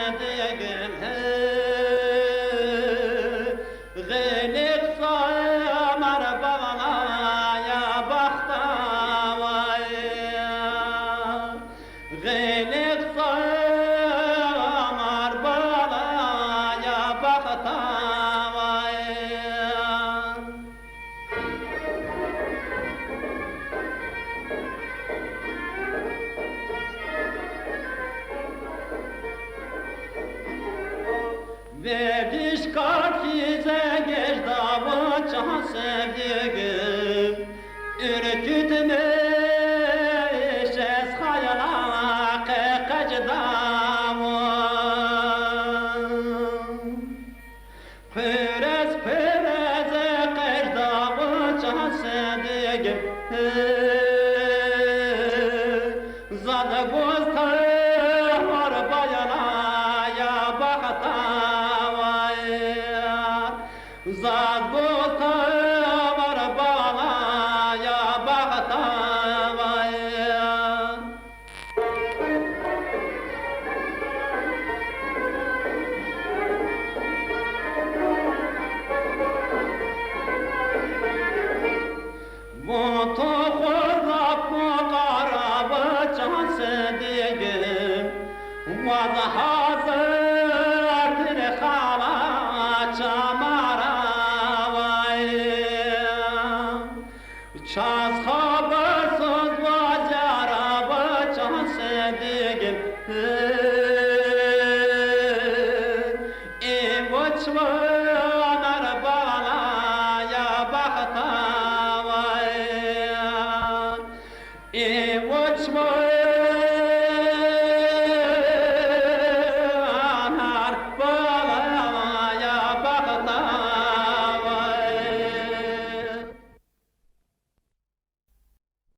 صديقم غيلك صامر بابا يا بختاوية غيلك صامر بابا يا بختاوية Verdiş karşıza geç dava çan sevdiğim Ürkütmüş es hayala kekec davam Pürez püreze keç dava çan sevdiğim Zadı boztar var bayana ya bahtavaya Zad boztar var bana ya bahtavaya Moto khozap muqaraba çan sevdiğim Vaz hazır khala çamara vay Çaz habersız vaz yaraba çan sevdiğim